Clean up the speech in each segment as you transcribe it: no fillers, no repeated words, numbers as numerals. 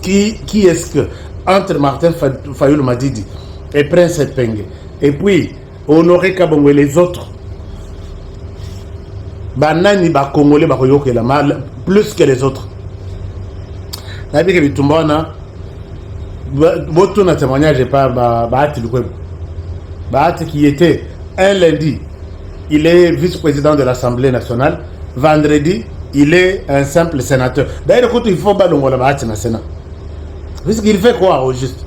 Qui est-ce que, entre Martin Fayoulou Madidi et Prince Epenge, et puis Honoré Kabongo et les autres, Banani ba Congolais ba koyoke la mal plus que les autres. Nabi ke bitumbona botuna témoignage pas Bahati Lukwebo. Bahati qui était un lundi, il est vice-président de l'Assemblée nationale. Vendredi, il est un simple sénateur. D'ailleurs, quand il faut balongo la Bahati na Sénat. Puisqu'il fait quoi au juste?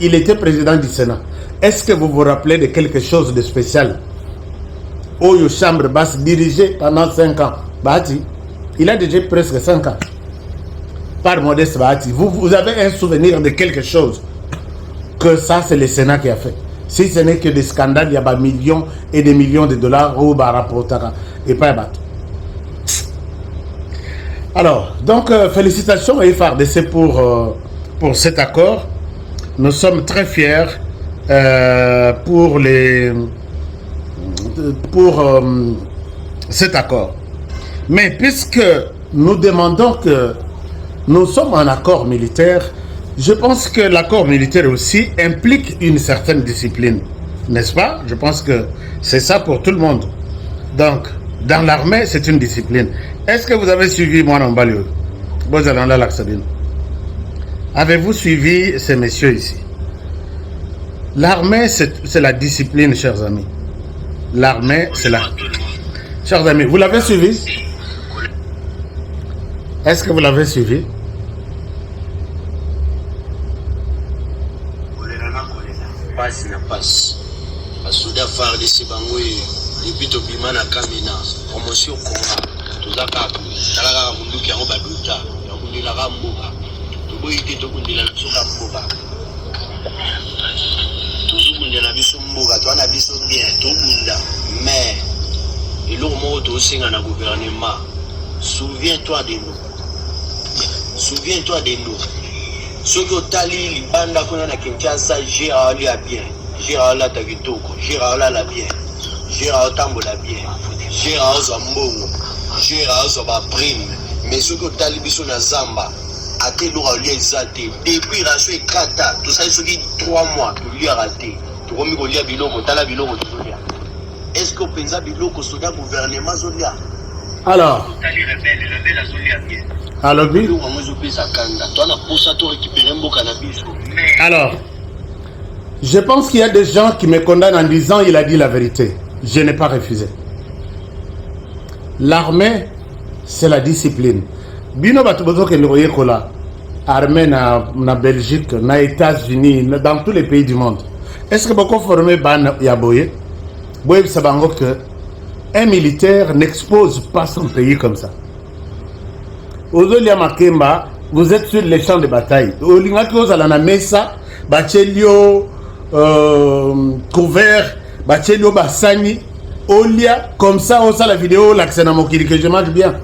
Il était président du Sénat. Est-ce que vous vous rappelez de quelque chose de spécial? Oyo chambre basse dirigée pendant 5 ans. Bahati, il a déjà presque 5 ans. Par Modeste Bahati, vous avez un souvenir de quelque chose? Que ça, c'est le Sénat qui a fait. Si ce n'est que des scandales, il y a des millions et des millions de dollars au Barapotara et pas Bahati. Alors, donc, félicitations à FARDC pour cet accord. Nous sommes très fiers pour cet accord. Mais puisque nous demandons que nous sommes en accord militaire, je pense que l'accord militaire aussi implique une certaine discipline. N'est-ce pas? Je pense que c'est ça pour tout le monde. Donc, dans l'armée, c'est une discipline. Est-ce que vous avez suivi moi en Balio? Avez-vous suivi ces messieurs ici? L'armée, c'est la discipline, chers amis. L'armée, c'est la... Chers amis, vous l'avez suivi? Est-ce que vous l'avez suivi? Passe na passe. Asuda FARDC bangoye libito bimana kamina promotion konga tuzaka talaka mundu ki yango baduta ya kundila ka mboka tuboyite to kundila soka mboka tuzukundela na biso mboka to na biso bien to kunda mais eloko moko to singa na gouvernement. Souviens-toi de nous. Souviens-toi de nous. Ce que Tali Libanda qu'on a Kinshasa, Gérard lui a bien, Gérard la Tagitoko, Gérard la bien, Gérard Tambo la bien, Gérard Zambongo, Gérard Zoba Prime, mais ce que Tali Biso na Zamba, a été lui exalté. Depuis la suite 4 ans, tout ça il se dit 3 mois, tu lui as raté. Tu remets au lia biloko, t'as la biloko de Zolia. Est-ce que pensa biloko soda gouvernement Zolia? Alors. Tali rebelle à Zolia bien. Alors, je pense qu'il y a des gens qui me condamnent en disant il a dit la vérité. Je n'ai pas refusé. L'armée, c'est la discipline. Bino batubozo ke ndoye kola. Armée na Belgique, na États-Unis, dans tous les pays du monde. Est-ce que beaucoup formé ban yaboye? Boye sabango que un militaire n'expose pas son pays comme ça. Ozolia Makemba, vous êtes sur les champs de bataille. Olingaki ozala na mesa, bachelio couvert, bachelio basani, olia comme ça on la vidéo l'accès na mokili que je mange bien.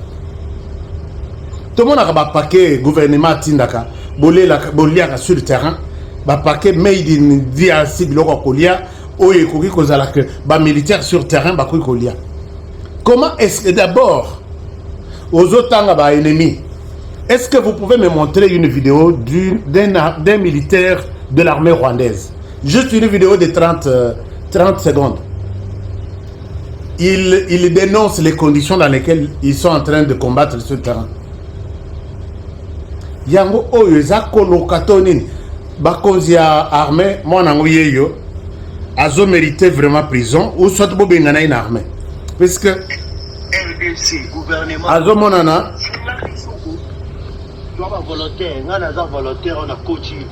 Tout le monde a ba paquet gouvernement tindaka, bolia sur le terrain, ba paquet made in DRC biloko kolia, oye koki kozala que ba militaire sur terrain ba koki kolia. Comment est-ce que d'abord aux autres ennemis, est-ce que vous pouvez me montrer une vidéo d'un militaire de l'armée rwandaise? Juste une vidéo de 30 secondes. Il dénonce les conditions dans lesquelles ils sont en train de combattre sur le terrain. Yango oyo ezako lokatonini bakonzia armée mwana ngoyeyo azo mérité vraiment prison ou soit bobengana une armée puisque RDC gouvernement azo monana volontaire, volontaire, on a coaché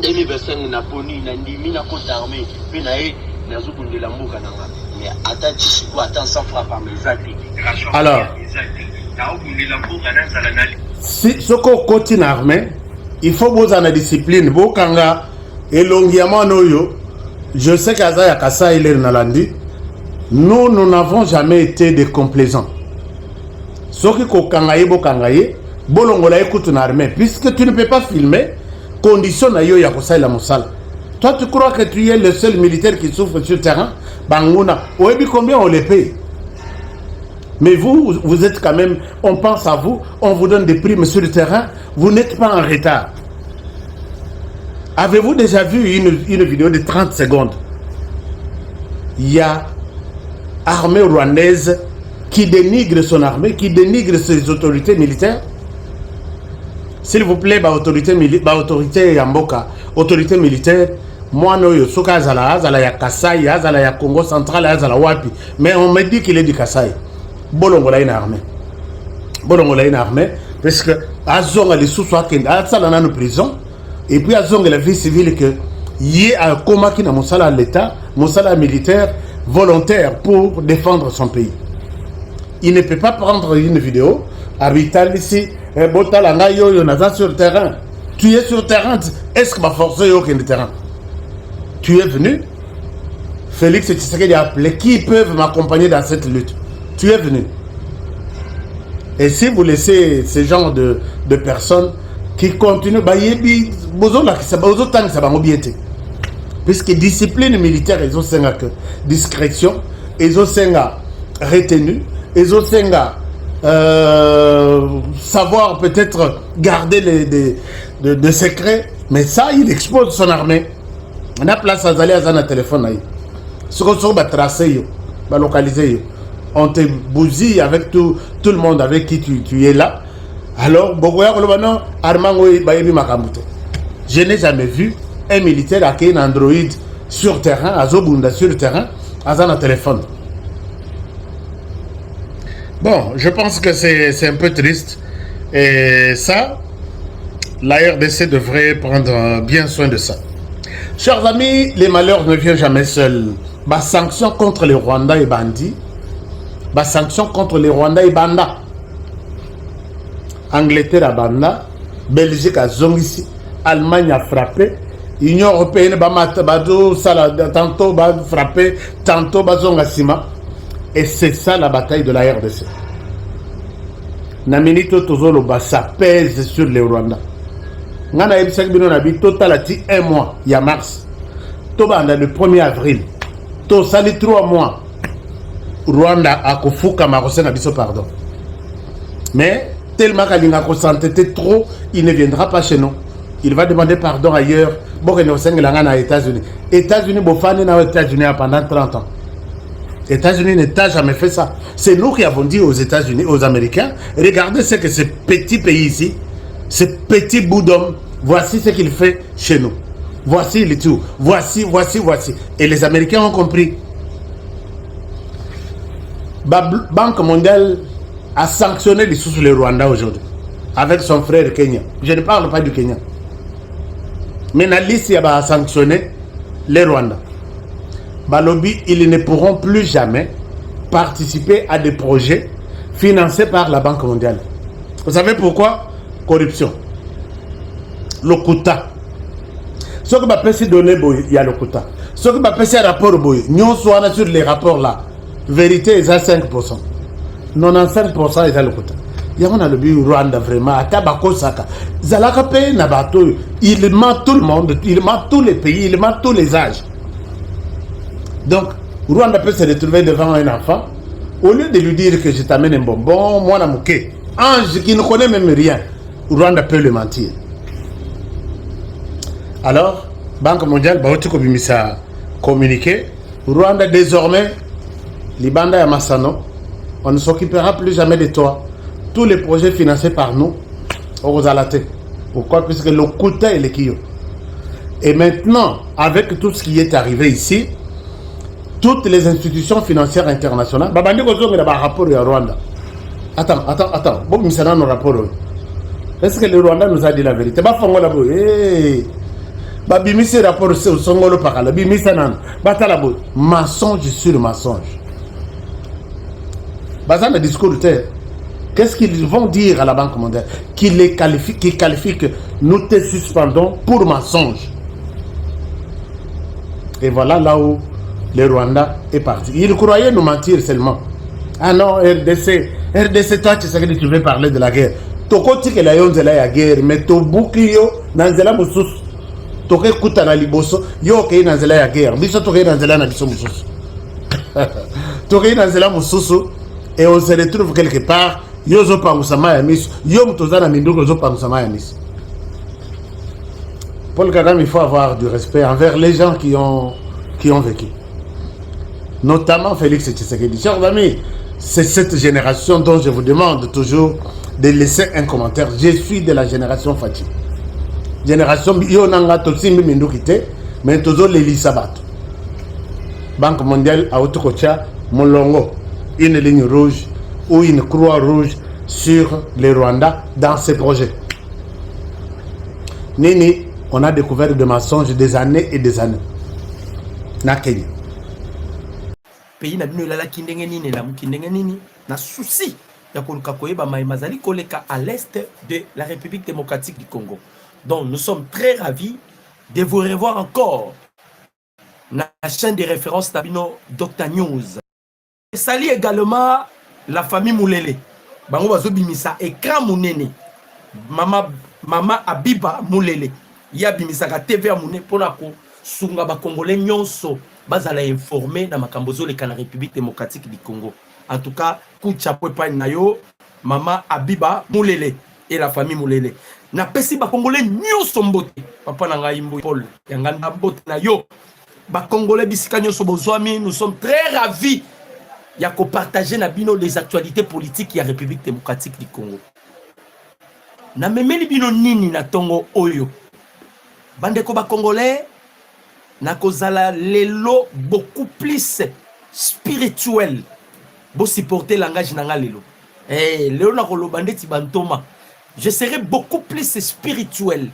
2025 na poni na ndimi na côte armée puis na de la mboka nanga mais attends tu quoi attends sans frappe par mes amis. Alors si ce qu'on continue armée il faut vous en discipline bokanga elongiama noyo je sais qu'Aza Yakasa il est nalandi nous n'avons jamais été des complaisants ce qui kokangaye bokangaye bolongola écoute une armée puisque tu ne peux pas filmer condition na yo ya kosala la mosala. Toi tu crois que tu es le seul militaire qui souffre sur le terrain? Banguna oyebi combien on les paye? Mais vous êtes quand même, on pense à vous, on vous donne des primes sur le terrain, vous n'êtes pas en retard. Avez-vous déjà vu une vidéo de 30 secondes? Il y a armée rwandaise qui dénigre son armée, qui dénigre ses autorités militaires. S'il vous plaît, autorité Yamboka, autorité militaire, moi, je suis Azala ya Kasai, Azala ya Congo central, Azala Wapi. Mais on me dit qu'il est du Kasai. Bolongola une armée. Bolongola une armée, parce que Azonga les sous-sois qui sont en prison, et puis Azonga la vie civile que y a un coma qui n'a mon salaire à l'État, mon salaire militaire volontaire pour défendre son pays. Il ne peut pas prendre une vidéo, habitant ici, Botalanga yo sur le terrain. Tu es sur le terrain, est-ce que ma force est aucun terrain? Tu es venu, Félix Tshisekedi a appelé, qui peuvent m'accompagner dans cette lutte? Tu es venu. Et si vous laissez ce genre de personnes qui continuent, puisque discipline militaire, ils ont que discrétion, ils ont retenue, ils ont savoir peut-être garder des secrets, mais ça, il expose son armée. On a place à aller à un téléphone. Ce qu'on va tracer, va localiser. On te bousille avec tout le monde avec qui tu es là. Alors, je n'ai jamais vu un militaire qui a un Android sur terrain, à Zobunda sur le terrain, à un téléphone. Bon, je pense que c'est un peu triste. Et ça, la RDC devrait prendre bien soin de ça. Chers amis, les malheurs ne viennent jamais seuls. Bah, sanctions contre les Rwandais et bandits. Bah, sanctions contre les Rwandais et Banda. Angleterre a Banda. Belgique a Zongisi. Allemagne a frappé. Union européenne a tantôt frappé, tantôt Zongasima. Et c'est ça la bataille de la RDC. Naminito Tozolo, ça pèse sur les Rwandais. Ngana ebisaki bino na bi total ati 1 mois ya mars. Tobanda le 1er avril. To sali 3 mois. Rwanda a kofuka marose na biso pardon. Mais tellement qu'Alinga s'entêtait trop, il ne viendra pas chez nous. Il va demander pardon ailleurs. Bon, il aux États-Unis. États-Unis, États-Unis pendant 30 ans. États-Unis n'a jamais fait ça. C'est nous qui avons dit aux États-Unis, aux Américains, regardez ce que ce petit pays ici, ce petit bout d'homme, voici ce qu'il fait chez nous. Voici le tout. Voici. Et les Américains ont compris. La Banque mondiale a sanctionné les sous le Rwanda aujourd'hui, avec son frère Kenya. Je ne parle pas du Kenya. Mais la liste a sanctionné les Rwandais. Balobi, ils ne pourront plus jamais participer à des projets financés par la Banque mondiale. Vous savez pourquoi? Corruption. Le quota. Ce que je peux donner, il y a le quota. Ce que je peux faire rapport, nous sommes sur les rapports là. Vérité, ils ont 5%. 95% ils ont le quota. Il y a le but Rwanda vraiment. Zalaka paye Nabato. Il ment tout le monde, il ment tous les pays, il ment tous les âges. Donc, Rwanda peut se retrouver devant un enfant. Au lieu de lui dire que je t'amène un bonbon, moi, la mouké, ange qui ne connaît même rien, Rwanda peut le mentir. Alors, Banque mondiale, a communiqué. Rwanda, désormais, Libanda et Massano, on ne s'occupera plus jamais de toi. Tous les projets financés par nous, on vous a laté. Pourquoi? Puisque le quota est le Kyo. Et maintenant, avec tout ce qui est arrivé ici, toutes les institutions financières internationales, rapport à Rwanda. Attends. Bon, nous rapport. Est-ce que le Rwanda nous a dit la vérité? Rapport mensonge sur mensonge. Bazan discours de terre. Qu'est-ce qu'ils vont dire à la Banque mondiale? Qui qualifie que nous te suspendons pour mensonge. Et voilà là où le Rwanda est parti. Ils croyaient nous mentir seulement. Ah non, RDC, toi tu sais que tu veux parler de la guerre. Toko tike la yon zela ya guerre, mais to buki yo nanzela musus. Toke kuta na liboso, yo ke nanzela ya guerre. Biso toke nanzela na biso musus. Toke nanzela mususu, et on se retrouve quelque part. Yo zo pa usama ya miso, yo mutozana minduko zo pa usama ya miso. Paul Kagame, il faut avoir du respect envers les gens qui ont vécu. Notamment Félix Tshisekedi. Chers amis, c'est cette génération dont je vous demande toujours de laisser un commentaire. Je suis de la génération Fati. Génération Yonanga Totsimbi Mindukite, mais toujours les Lisabat. Banque mondiale à Otokocha, Molongo, une ligne rouge ou une croix rouge sur les Rwandais dans ces projets. Nini, on a découvert des mensonges des années et des années. Na Kenya. Pays na bino lala kindenge nini na mukindenge nini na souci ya koluka koyeba mazali koleka à l'est de la République démocratique du Congo. Donc nous sommes très ravis de vous revoir encore na chaîne de référence Tabino Dr News. Salut également la famille Moulele. Bango bazo bimisa écran munene. Mama Abiba Moulele. Ya bimisa ka TV munene pona ko sunga ba congolais nyonso bazala informé na makambozo le kana République démocratique du Congo. En tout cas, kuchapo pa nayo Mama Abiba Moulele et la famille Moulele. Na pesi ba congolais nyonso mbote. Papa na ngai mbo Paul yanganda mbote na yo. Ba congolais bisika nyonso bozwami, nous sommes très ravis ya ko partager na bino les actualités politiques ya République démocratique du Congo. Na memeli bino nini na tongo oyo. Bandeko ba congolais na kozala lelo beaucoup plus spirituel. Bo supporter langage nanga lelo. Lelo na koloba ndeti bantoma. Je serai beaucoup plus spirituel.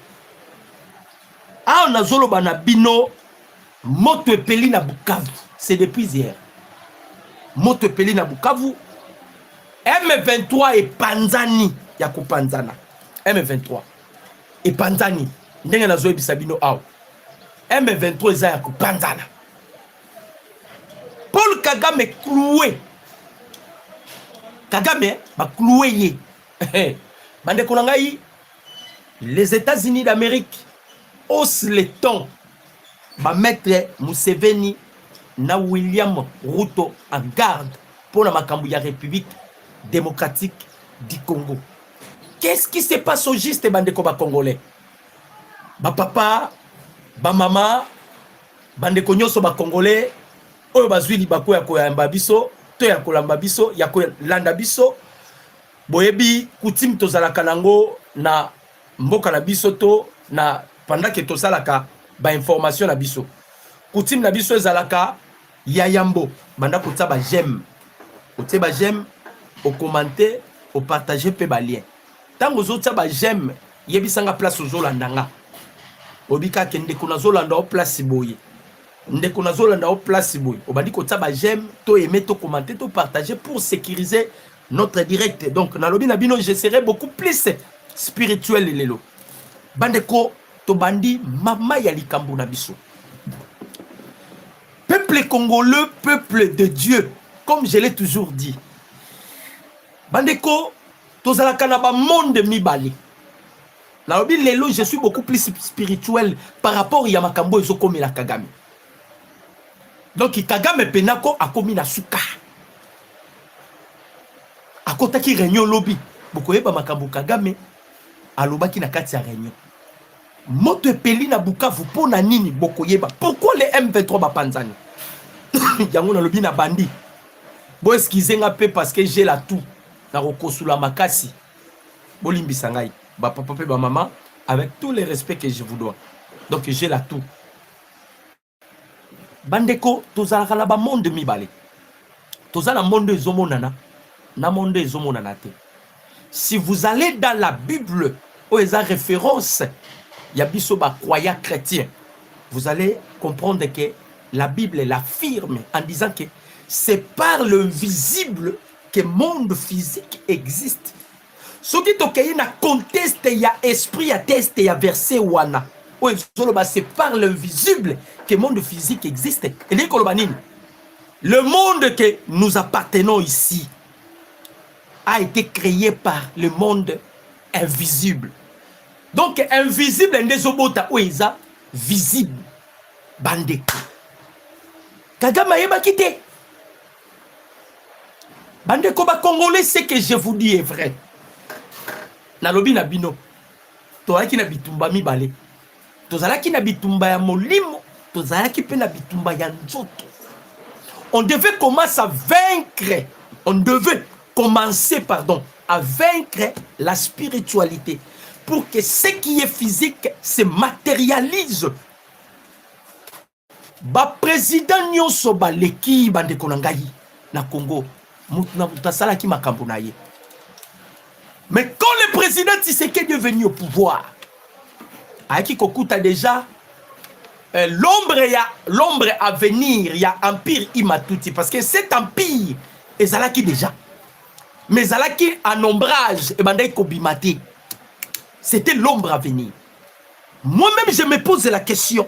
Ah, on a zolo bana bino moto epeli na Bukavu. C'est depuis hier. Moto epeli na Bukavu. M23 et Panzani ya kupanzana. M23 et Panzani. Ndenge na zo ebisa bino aw. M23 eza ya kupanzana. Paul Kagame cloué. Kagame ba cloué ye. Bande konangai, les États-Unis d'Amérique haussent les tons. Ba mettre Museveni na William Ruto en garde pour la makambu ya République démocratique du Congo. Qu'est-ce qui se passe au juste bande ko ba congolais? Ba papa, ba mama, bande ko nyoso ba congolais oyo bazwili bako ya koyamba biso, to ya kolamba biso, ya kolanda biso. Boyebi coutume tozalaka nango na mboka na biso to na pendant que tozalaka ba information na biso. Coutume na biso ezalaka ya yambo banda kotsa ba j'aime. Ote ba j'aime, au commenter, au partager pe ba lien. Tango zotsa ba j'aime, yebisanga place ozolandanga. Obika kende kuna zolanda o place boye. Ndeko na zolanda o place boye. Obadi kotsa ba j'aime, to aimer, to commenter, to partager pour sécuriser notre direct. Donc na lobi na bino je serai beaucoup plus spirituel lelo. Bandeko to bandi mama ya likambo na biso. Peuple congolais, peuple de Dieu, comme je l'ai toujours dit. Bandeko tozalaka na ba monde mibali. Na lobi lelo je suis beaucoup plus spirituel par rapport ya makambo ezokomi la Kagame. Donc Kagame penako akomi na suka. Akotaki réunion lobby. Bokoyeba makambo Kagame alobaki na kati ya réunion. Moto epeli na Bukavu pona nini bokoyeba. Pourquoi les M23 ba panzani? Yango na lobby na bandi. Bo excusez nga pe parce que j'ai la tout. Na rokosula makasi. Bolimbisa ngai. Ba papa pe ba maman avec tous les respects que je vous dois. Donc j'ai la tout. Bandeko tozalaka na ba monde mibale. Tozala monde ezomonana. Na monde ezomonana te. Si vous allez dans la Bible où il y a référence ya biso ba croyants chrétiens, vous allez comprendre que la Bible l'affirme en disant que c'est par l'invisible que le monde physique existe. Ce qui est na conteste ya esprit ya test ya verset wana. C'est par l'invisible que le monde physique existe. Et le monde que nous appartenons ici a été créé par le monde invisible. Donc, invisible, ndezobota oeza visible. Bandeko. Kagame yeba kite. Bandeko ba congolais, ce que je vous dis est vrai. Nalobi na bino. Toaki na bitumba mibale. tozalaki na bitumba ya molimo, tozalaki pe na bitumba ya nzoto. On devait commencer à vaincre la spiritualité pour que ce qui est physique se matérialise. Ba président nyonso ba leki bande konangai na Congo mutuna mutasalaki makambo na ye. Mais quand le président Tshisekedi est venu au pouvoir, Aiki Kokuta déjà l'ombre à venir, il y a empire Imatuti parce que cet empire est zalaki déjà. Mais zalaki en ombrage et bandai kobimate. C'était l'ombre à venir. Moi-même je me pose la question.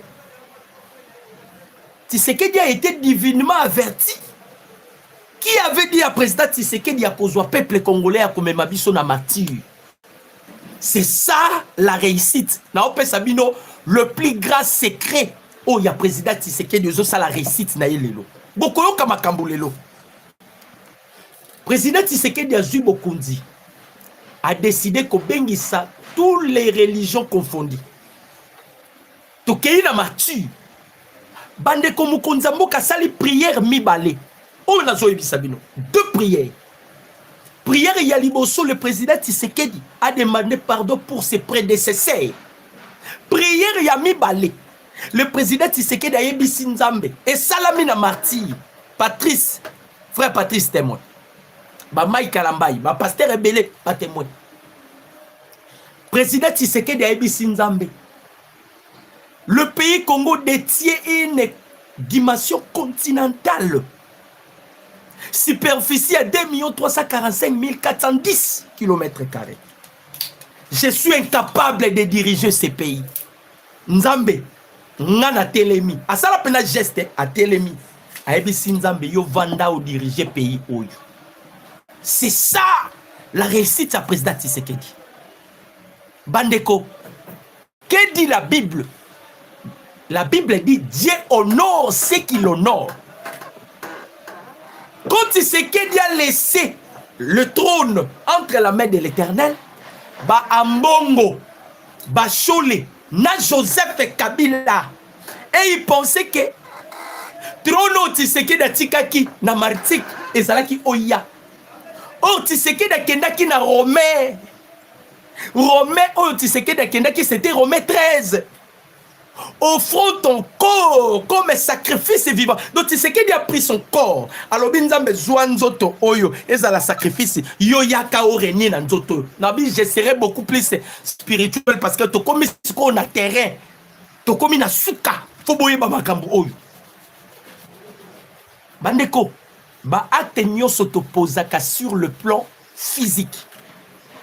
Tshisekedi a été divinement averti. Qui avait dit à président Tshisekedi à kozwa peuple congolais à komema biso na martyr? C'est ça la réussite. Na ope sabino le plus grand secret. Oh ya président Tshisekedi ozo ça la réussite na yelelo. Bokoyo kama kambulelo. Président Tshisekedi Azui Bokundi a décidé ko bengisa toutes les religions confondues. Tokei na martyr. Bande komukonza mboka sali prière mibale. Oh, deux prières. Prière Yaliboso, le président Tshisekedi a demandé pardon pour ses prédécesseurs. Prière Yami Balé. Le président Tshisekedi a yebisi Nzambe. Et Salamina Martyr. Patrice, frère Patrice témoin. Ba Mike Kalambaï, ba pasteur Ebele, pas témoin. Président Tshisekedi a yebisi Nzambe. Le pays Congo détient une dimension continentale. Superficie à 2 345 410 km². Je suis incapable de diriger ces pays. Nzambe, ngana telemi. Asala pena geste a telemi. Aebisi Nzambe yo vanda ou diriger pays oyo. C'est ça la réussite à président Tshisekedi. Bandeko, que dit la Bible? La Bible dit Dieu honore ceux qui l'honorent. Quand Tshisekedi a laissé le trône entre la main de l'Éternel, ba Ambongo, ba Chole, na Joseph Kabila, et il pensait que trône Tshisekedi a tikaki na Martik ezalaki oya. Or Tshisekedi a kendaki na Romain. Romain or Tshisekedi a kendaki c'était Romain 13. Offrons ton corps comme un sacrifice vivant. Donc Tshisekedi a pris son corps. Alors binzambe zwanzoto oyo ezala sacrifice yo yaka oreni na nzoto. Nabi je serai beaucoup plus spirituel parce que to komi siko na terrain. To komi na suka. Fo boye ba makambo oyo. Bandeko ba acte nyonso to posaka sur le plan physique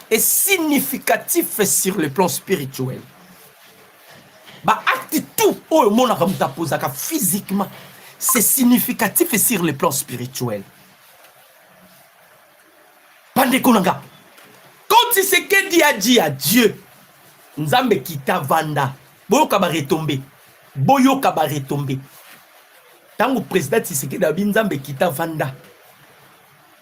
et significatif sur le plan spirituel. Bah acte tout oh mon akamta posaka physiquement c'est significatif sur le plan spirituel. Bandeko nanga quand Tshisekedi a dit à Dieu Nzambe kita vanda boyoka ba retomber tango président Tshisekedi a Nzambe kita vanda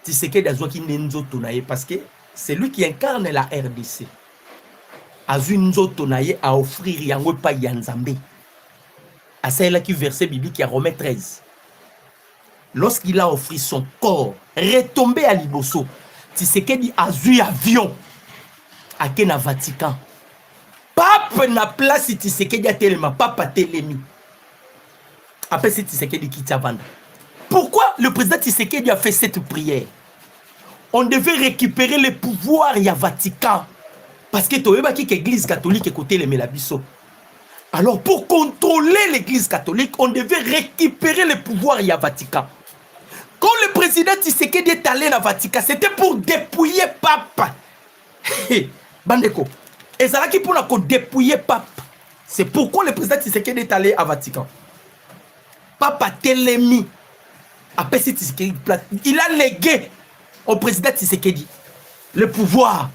Tshisekedi azwaki nzoto na ye parce que c'est lui qui incarne la RDC. Azunzoto naye a offrir yango pa yanzambe. Asaïla qui verset biblique à Romains 13. Lorsqu'il a offert son corps, retombé à Liboso, Tshisekedi a eu avion à Kena Vatican. Pape na place Tshisekedi a telema, papa telemi. Après c'est Tshisekedi qui t'avanda. Pourquoi le président Tshisekedi a fait cette prière? On devait récupérer le pouvoir à Vatican. Parce que l'église catholique est côté les Melabiso. Alors pour contrôler l'église catholique, on devait récupérer le pouvoir à Vatican. Quand le président Tshisekedi est allé à Vatican, c'était pour dépouiller Pape. Bandeko. Et ça qui pour dépouiller Pape. C'est pourquoi le président Tshisekedi est allé à Vatican. Pape a télémi. Après Tshisekedi, il a légué au président Tshisekedi le pouvoir.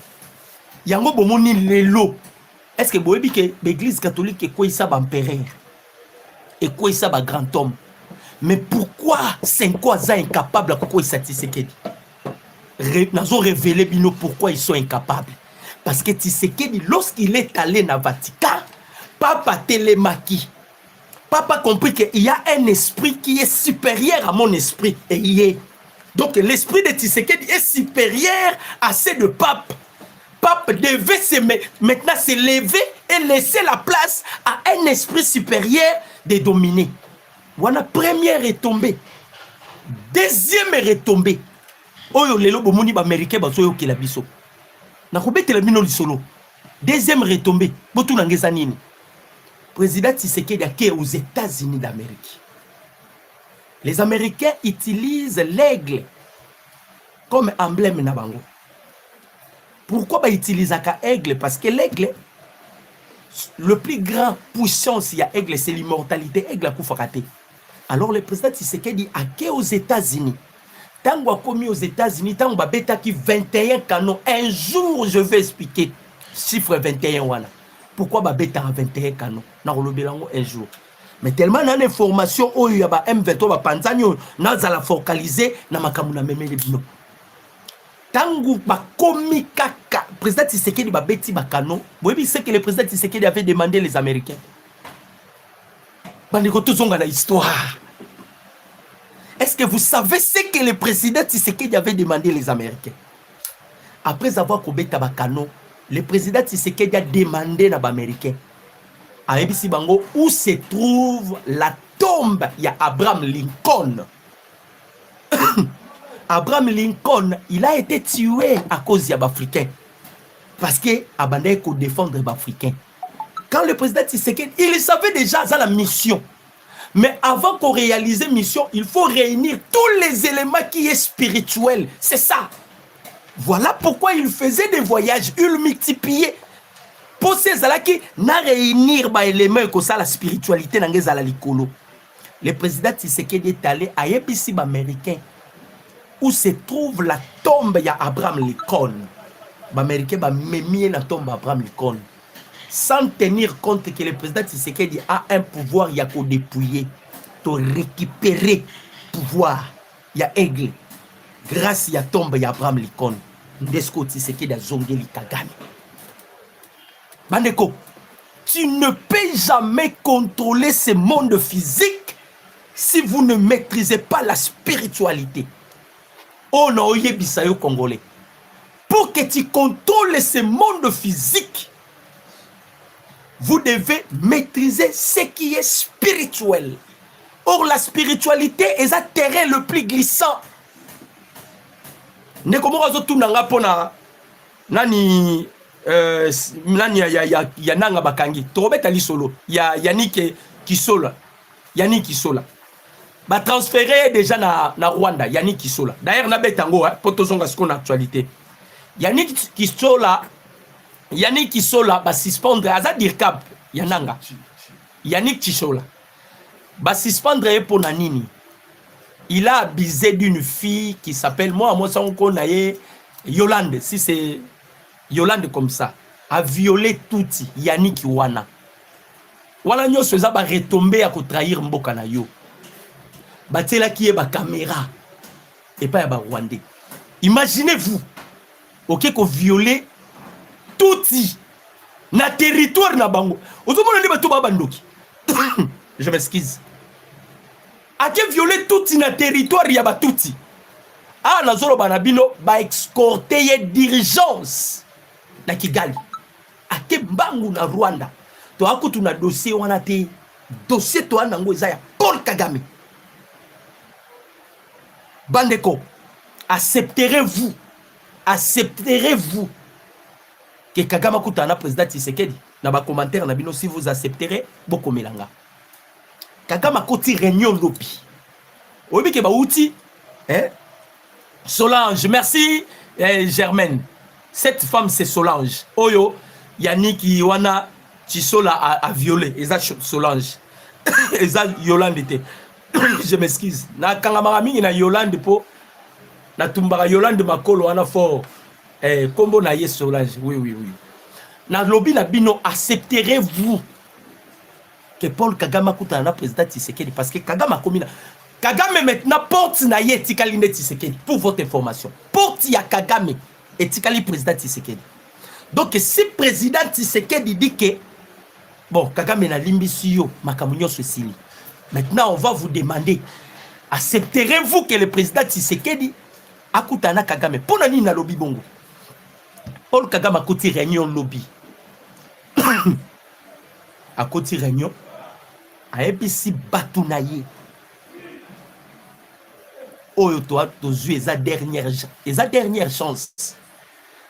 Yango bomoni lelo. Est-ce que boyebi que l'église catholique est quoi ça empereur et quoi ça grand homme? Mais pourquoi Senko est incapable à quoi ça Tshisekedi? Nazo révélé bino pourquoi ils sont incapables. Parce que Tshisekedi lorsqu'il est allé na Vatican, Papa Télémaki. Papa a compris qu'il y a un esprit qui est supérieur à mon esprit. Et il est. Donc l'esprit de Tshisekedi est supérieur à ceux de Pape. Pape devait maintenant se lever et laisser la place à un esprit supérieur de dominer. Voilà, première retombée. Deuxième retombée. Oyo lelo bomoni ba américain ba soyo ki la biso. Na kobetela bino lisolo. Deuxième retombée. Botu nangeza nini? Président Tshisekedi est aux États-Unis d'Amérique. Les Américains utilisent l'aigle comme emblème na bango. Pourquoi ba utilisent l'aigle? Parce que l'aigle, le plus grand puissance il y a aigle, c'est l'immortalité. Aigle a koufakate. Alors le président Tshisekedi est aux États-Unis. Tant a commis aux États-Unis, tant a bêta qui 21 canons. Un jour, je vais expliquer chiffre 21 wana. Pourquoi ba bêta 21 canons? Na rolobelango un jour. Mais tellement dans l'information où il y a ba M23 ba panzanyo na za la focaliser na makamuna memele bino. Tangu ba komi kaka président Tshisekedi ba beti ba canon. Vous savez c'est que le président Tshisekedi avait demandé les Américains. Bandeko tozonga na histoire. Est-ce que vous savez ce que le président Tshisekedi avait demandé les Américains? Après avoir kobeta ba canon, le président Tshisekedi a demandé aux Américains à ABC Bango où se trouve la tombe de Abraham Lincoln. Abraham Lincoln, il a été tué à cause des Africains. Parce qu'il a défendre les Africains. Quand le président Tshisekedi, il savait déjà la mission. Mais avant qu'on réalise la mission, il faut réunir tous les éléments qui sont spirituels. C'est ça. Voilà pourquoi il faisait des voyages, il multipliait. Pour ces alaki, na réunir les éléments comme ça, la spiritualité dans les alikolo. Le président Tshisekedi est allé à Yébissi américain où se trouve la tombe de Abraham Lincoln. Les Américains ont mis la tombe d'Abraham Lincoln. Sans tenir compte que le président Tshisekedi a un pouvoir, il y a qu'au dépouiller, de récupérer le pouvoir. Il y a aigle. Grâce à la tombe d'Abraham Lincoln, Ndesko Tshisekedi a zongeli Kagame. Bandeko, tu ne peux jamais contrôler ce monde physique si vous ne maîtrisez pas la spiritualité. Oh non, yebisayo congolais. Pour que tu contrôles ce monde physique, vous devez maîtriser ce qui est spirituel. Or, la spiritualité est un terrain le plus glissant. Ne comment tout nanga pona nani nani ya nanga bakangi tobeta lisolo ya Yannick Kisola ba transféré déjà na Rwanda Yannick Kisola d'ailleurs na betango pour tozonga ce qu'on a actualité Yannick Kisola ba suspendre aza dirkab yananga Yannick Kisola ba suspendre pour nanini. Il a abusé d'une fille qui s'appelle, moi on connaît Yolande, si c'est Yolande comme ça, a violé touti Yannick Wana. Wana nyo se ba retomber à trahir mboka na yo. Batela qui est ba caméra et pas ba Rwandais. Imaginez-vous, OK, qu'on violé touti na territoire na bango. Otomona li bato ba bandoki. Je m'excuse. A qui violé tout na territoire ya batuti. Ah nazolo banabino ba escorter d'urgence na Kigali. A qui mbangu na Rwanda. To akutu na dossier wana te. Dossier to anango eza ya Paul Kagame. Bandeko, accepterez-vous que Kagame akutana président Tshisekedi na ba commentaire na bino si vous accepterez boko melanga. Kagame akoti réunion lopi. Oyebi ke ba outi Solange, merci Germaine. Cette femme c'est Solange. Oyo Yannick Wana Chisola a violé eza Solange. Eza Yolande était. Je m'excuse. Na kangama mingi na Yolande po na tumbara Yolande makolo wana fort kombo na ye Solange. Oui. Na lobby na bino accepterez-vous que Paul Kagame a na président Tshisekedi parce que Kagame a commis Kagame maintenant porte na ye tikali ne Tshisekedi pour votre information. Porte ya Kagame et tikali président Tshisekedi. Donc si président Tshisekedi dit que Bon, Kagame na limbisi yo, makamunyo sosili. Maintenant, on va vous demander, accepterez-vous que le président Tshisekedi akutana Kagame? Pona nini na lobby bongo? Paul Kagame a côté réunion lobby. A côté réunion, a episi batunaye. Oyo toa tozu eza dernière chance.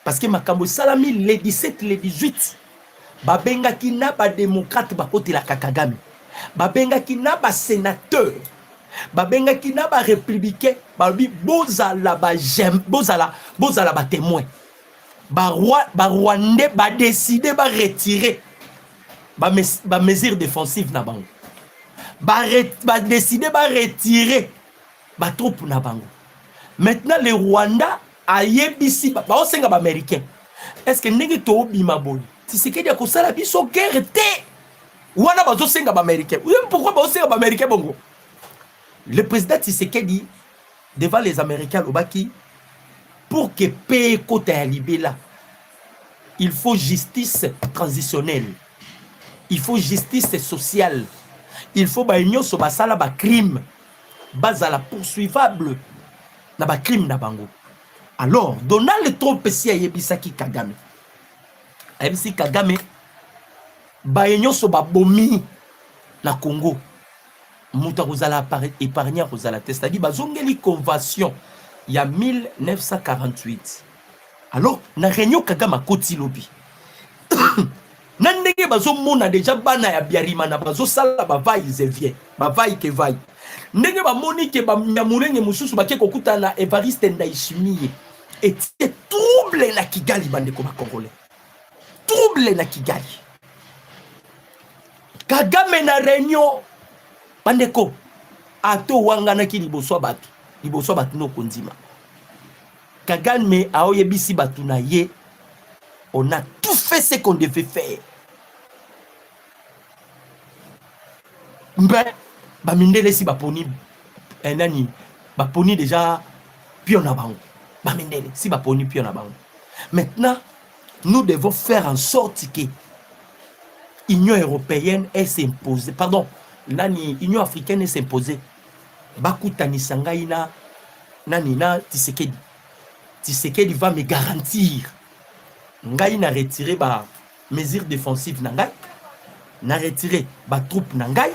Parce que makambo salami le 17 le 18 babenga ki na ba démocrate ba côté la Kagame. Babenga ki na ba sénateur. Babenga ki na ba républicain, ba bi bozala ba j'aime, bozala ba témoin. Ba Rwandais ba décider ba retirer ba mesure défensive na bango. Ba décider ba retirer ba troupe na bango. Maintenant le Rwanda a yebisi ba osenga ba américain. Est-ce que ndenge to bima boy? Tshisekedi a kosala biso guerre te. Wana ba osenga ba américain. Vous savez pourquoi ba osenga ba américain bongo? Le président Tshisekedi devant les Américains Lobaki, pour que paix côté à Libéla, il faut justice transitionnelle, il faut justice sociale, il faut ba union sur basala ba crime, basala poursuivable na ba crime na bango. Alors Donald Trump si ayebisaki Kagame, ayebisi Kagame ba union sur ba bomi na Congo. Mouta Rosala épargné Rosala, c'est-à-dire bazongeli convention il y a 1948. Alors na réunion Kagame koti lobi. Nandenge bazo mona déjà bana ya biarima na bazo sala ba vai zevie, ba vai ke vai. Ndenge ba moni ke ba nyamurenge mususu ba ke kokuta na Evariste Ndayishimiye. Et c'est trouble na Kigali bande ko ba congolais. Trouble na Kigali. Kagame na réunion Bandeko, ato wangana ki liboso batu no konzima. Kagame aoyebisi batu na ye, on a tout fait ce qu'on devait faire. Mais, bamindele si baponi, nani, baponi déjà pion na bango. Bamindele si baponi pion na bango. Maintenant, nous devons faire en sorte que l'Union européenne est s'imposer, pardon, l'Union africaine est s'imposer. Bakutani sangaina nani na Tshisekedi. Tshisekedi va me garantir. Ngai na retirer ba mesures défensives na ngai. Na retirer ba troupes na ngai.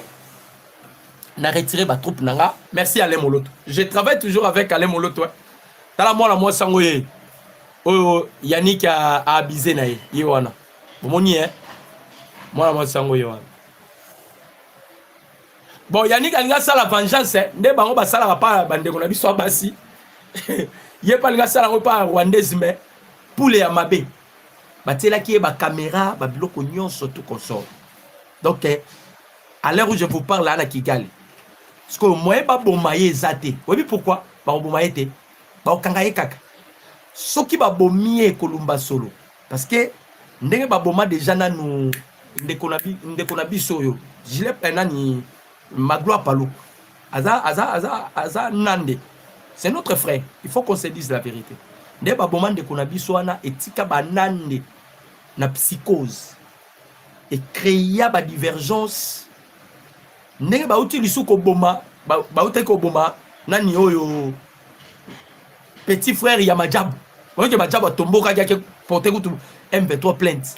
Na retirer ba troupes na nga. Merci Alain Moloto. Je travaille toujours avec Alain Moloto. Tala moi la moi sangoye. Oh Yannick a abusé na ye wana. Bomoni hein. Moi la moi sangoye wana. Bon, Yannick a dit la vengeance, ne bango ba sala pas bande ko na biso basi. Yé pas nga sala ko pas rwandaise mais pour les amabe. Ba tela ki ba caméra, ba biloko nyonso tout consort. Donc à l'heure où je vous parle là na Kigali. Parce que moi ba bomaye zate. Oui pourquoi? Ba bomaye te. Ba kangaye kaka. Soki ba bomie kolumba solo. Parce que ndenge ba boma déjà na nous ndeko na biso yo. Je l'ai pena ni Magloire Palou. Aza Nande. C'est notre frère. Il faut qu'on se dise la vérité. Nde baboman de Konabiswana etika banande na psychose. Et créer ba divergence. Nde ba utilisu ko boma, ba uté ko boma nani oyo petit frère Yamajab. Oyo Yamajab tomboka ya ke porter tout M23 plainte.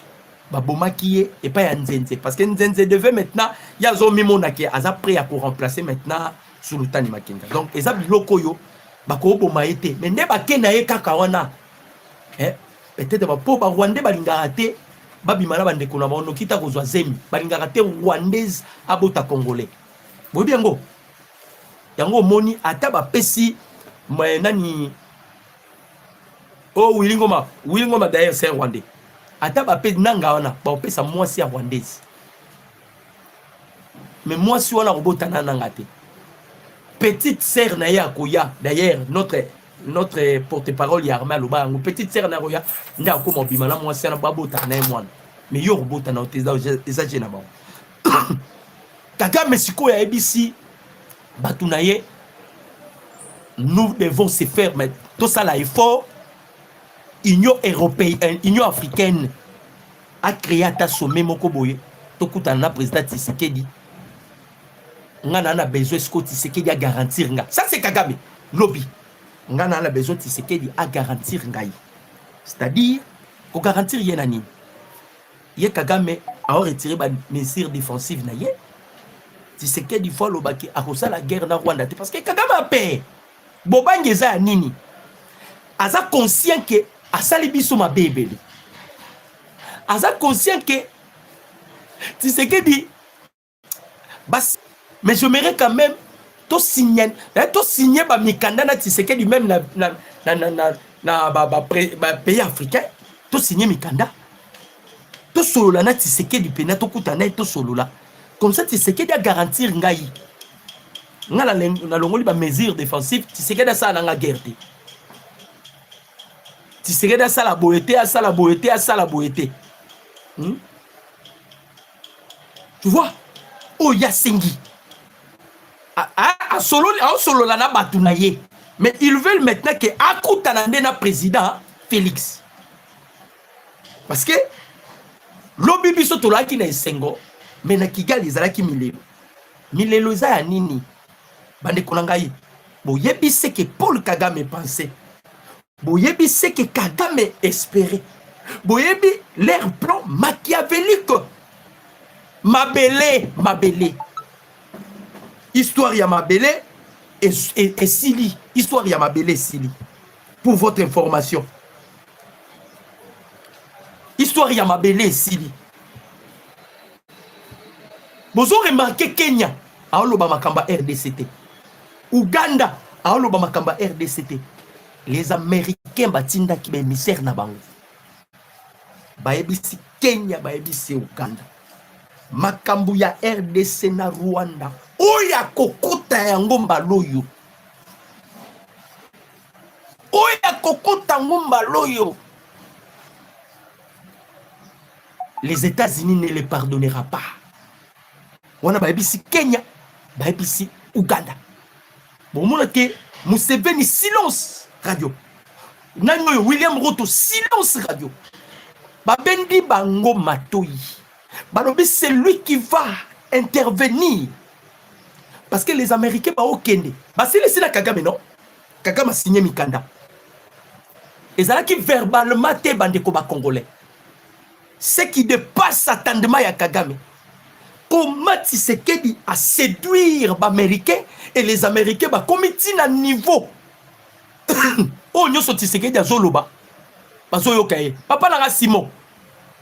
Baboma qui est pas ya Nzenze parce que Nzenze devait maintenant il y a zo mimona qui a prêt à remplacer maintenant Sultani Makenga. Donc eza biloko yo bako boma été mais ne ba kenaye kaka wana peut-être ba po ba Rwandais balingaka te babimana bande ko na bono kita ko zwa zemi balingaka te Rwandaise abota Congolais. Bo biengo yango moni ata ba pesi nani oh Willingoma d'ailleurs c'est Rwandais. Ata ba pe nanga wana ba opesa mwasi ya Rwandaise. Mais mwasi wana robota na nanga te. Petite sœur na ya koya d'ailleurs notre porte-parole ya Armel Obango petite sœur na koya nda ko mobima na mwasi na babota na mwana. Mais yo robota na oteza eza jena ba. Kagame siko ya ABC batunaye nous devons se faire mais tout ça là effort. Union européenne, Union africaine a créé un sommet mokoboye tokuta na président Tshisekedi ngana na besoin Scott Tshisekedi à garantir nga. Ça c'est Kagame lobby. Ngana na besoin Tshisekedi à garantir ngai. C'est-à-dire ko garantir yena nini. Ye Kagame a retiré ba mesures défensives na ye. Tshisekedi fois lobaki a kosa la guerre na Rwanda parce que Kagame a peur. Bobangeza nini. Aza conscient que asali biso mabebele. Aza conscient que Tshisekedi bas mais je m'aimerais quand même to signer ba mikanda na Tshisekedi même na pays africain to signer mikanda to solo na Tshisekedi pena to kutana to solo là comme ça Tshisekedi a garantir ngai ngala na longoli ba mesures défensives Tshisekedi ça na guerre te Tshisekedi ça la boété tu vois oh Yasengi solo la na batunaye mais ils veulent maintenant que akutanande na président Félix parce que lobby biso tolaki na esengo mais na Kigali ezalaki milelo za ya nini bande konangai boyebi c'est que Paul Kagame pensait boyebi c'est que Kagame espérait boyebi leur plan machiavélique Mabele histoire ya Mabele et Sili histoire ya Mabele et Sili pour votre information histoire ya Mabele et Sili bozo remarqué Kenya aoloba makamba RDCT Uganda aoloba makamba RDCT les Américains batinda ki ba misère na bango baebisi Kenya baebisi Uganda makambu ya RDC na Rwanda oya kokota ya ngomba loyo les États-Unis ne les pardonnera pas wana baebisi Kenya baebisi Uganda bon mona ke Museveni silence radio nanyo William Ruto silence radio babendi bango matoyi balobi c'est lui qui va intervenir parce que les Américains ba okende ba c'est la Kagame non Kagame a signé mikanda ezalaki verbalement te bandeko ba congolais ce qui dépasse attendement ya Kagame comment Tshisekedi a séduire ba américains et les Américains ba comité na niveau oh nyoso Tshisekedi azoloba bazoyoka ye papa na Simon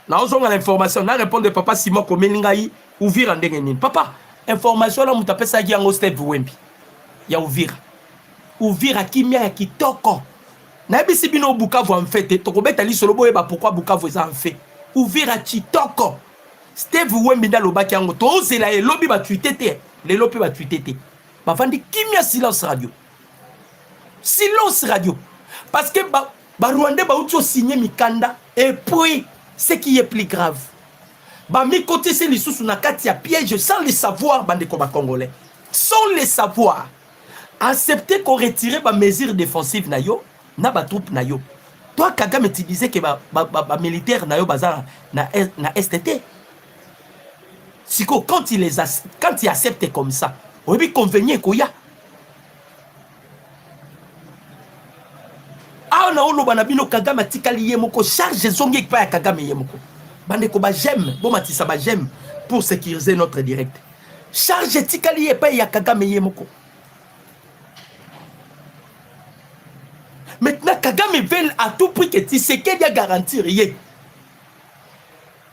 na ozonga l'information na répondre papa Simon komelingai ouvrir ndenge nini papa information la mutapesa yango Steve Wembi ya ouvrir kimia ya kitoko na bisi bino Bukavu en fait tokobeta li solo boyeba pourquoi Bukavu est en fait ouvrir kitoko Steve Wembi ndalobaki yango tozela e lobi ba tweeté les lobi ba tweeté ba vandi kimia silence radio parce que ba Rwandais ba uto signer mikanda et puis ce qui est plus grave ba mi côté c'est les sous na kati ya piège sans le savoir bande ko ba congolais sans le savoir accepter qu'on retire ba mesures défensives na yo na ba troupe na yo toi Kagame tu disais que ba militaire na yo bazar na STT siko quand il accepte comme ça on lui convenir ko ya na oloba na bino Kagame tikali yemoko charge zongi pa ya Kagame yemoko bande ko ba j'aime bon matisa ba j'aime pour sécuriser notre direct charge tikali pa ya Kagame yemoko maintenant Kagame veut à tout prix que Tshisekedi a garantir yé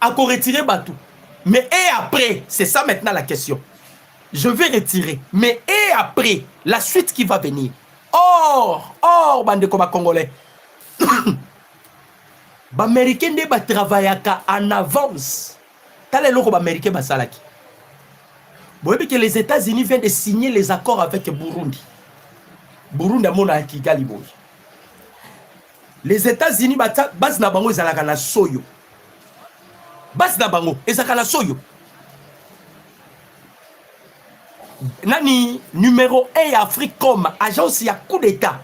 à ko retirer batou mais et après c'est ça maintenant la question je vais retirer mais et après la suite qui va venir or bande ko ba congolais ba américain de ba travaillaka en avance tale loko ba américain ba salaki boyebi que les États-Unis viennent de signer les accords avec Burundi amona Kigali boy les États-Unis base na bango ezalaka na soyo base na bango ezalaka na soyo nani numéro 1 ya Afrique comme agence ya coup d'état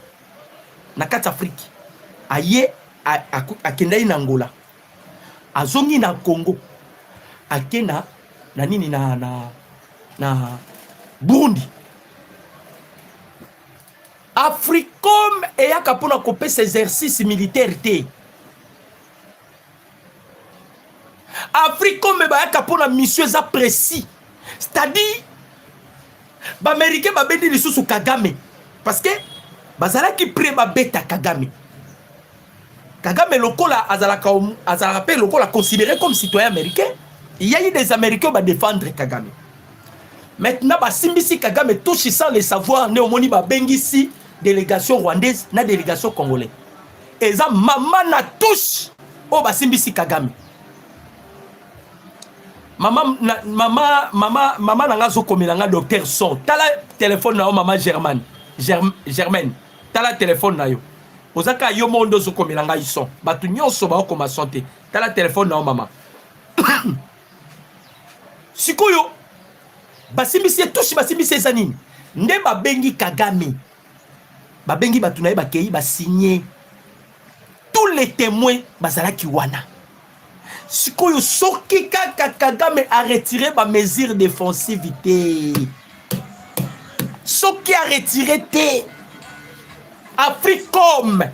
na kati Afrique aye akendai na Angola azongi na Congo akena na nini na Burundi. Africom eyaka pona kope ces exercices militaires te. Africom bayaka pona mission za précis. C'est-à-dire ba américain ba bendi lisusu Kagame parce que bazala ki pré ba beta Kagame. Kagame lokola azalaka pe lokola considéré comme citoyen américain. Il y a eu des Américains qui vont défendre Kagame. Maintenant, Simbisi Kagame touche sans le savoir, néomoni ba bengisi délégation rwandaise na délégation congolaise. Et ça maman na touche au Simbisi Kagame. Maman nanga zo komilanga docteur son. Tala téléphone na maman Germaine. Tala téléphone na yo. Ozaka yo mondo zo komilanga son. Batu nyonso ba ko ma santé. Tala téléphone na maman. Sikoyo basimbisi touche basimbisi ezanini nde babengi Kagame babengi batu na ye bakei basigné tous les témoins bazalaki wana. Sikoyo soki kaka Kagame a retiré ba mesure défensivité soki a retiré te Africom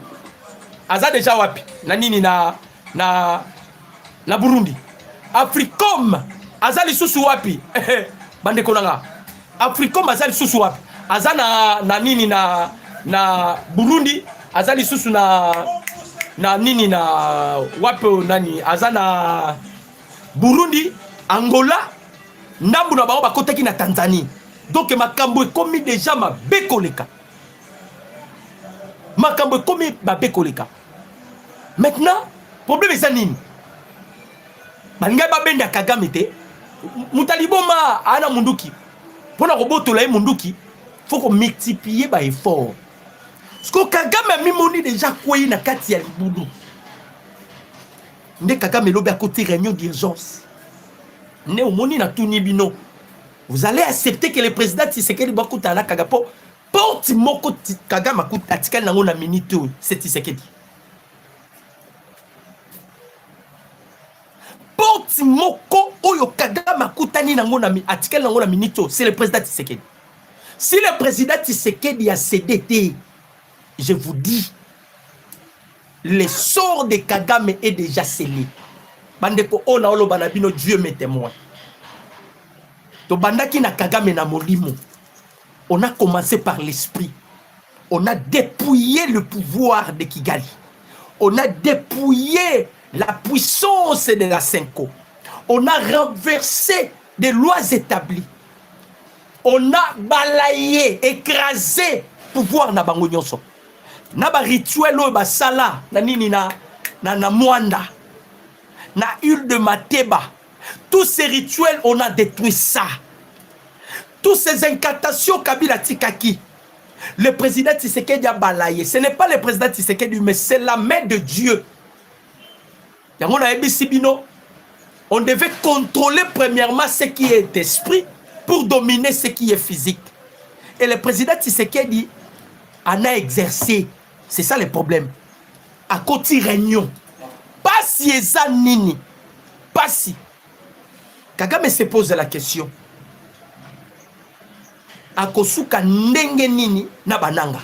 aza déjà wapi na nini na Burundi. Africom azali susu wapi bande konanga Africom azali susu wapi azana na nini na Burundi azali susu na nini na wapi nani azana Burundi Angola ndambu na bao bakotaki na Tanzanie. Donc makambo ekomi déjà mabekoleka makambo ekomi mabekoleka. Maintenant problème est nini balinga babenda Kagame te mutaliboma ana munduki pona kobotola ye munduki faut ko multiplier ba effort parce que Kagame mimoni déjà kwei na kati ya libudu nde Kagame lobi à côté réunion d'urgence ne omoni na tuni bino vous allez accepter que le président Tshisekedi bakuta na Kagapo porte moko Kagame akuta tikali nango na minute c'est Tshisekedi porte moko oyo Kagame akutani nango na article nango na minute c'est le président Tshisekedi. Si le président Tshisekedi a cédé, je vous dis le sort de Kagame est déjà scellé. Bandeko ona olo banabino Dieu m'est témoin. To bandaki na Kagame na molimo. On a commencé par l'esprit. On a dépouillé le pouvoir de Kigali. On a dépouillé la puissance de la Senko. On a renversé des lois établies. On a balayé, écrasé pouvoir na bango nyonso. Na ba rituel o ba sala na nini na Mwanda. Na huile de Mateba. Tous ces rituels, on a détruit ça. Toutes ces incantations Kabila Tikaki. Le président Tshisekedi a balayé. Ce n'est pas le président Tshisekedi, mais c'est la main de Dieu. On devait contrôler premièrement ce qui est esprit pour dominer ce qui est physique. Et le président Tshisekedi en a exercé. C'est ça le problème. À côté réunion. Pas si eza nini. Pas si. Kagame se pose la question. Akosuka ndenge nini na bananga.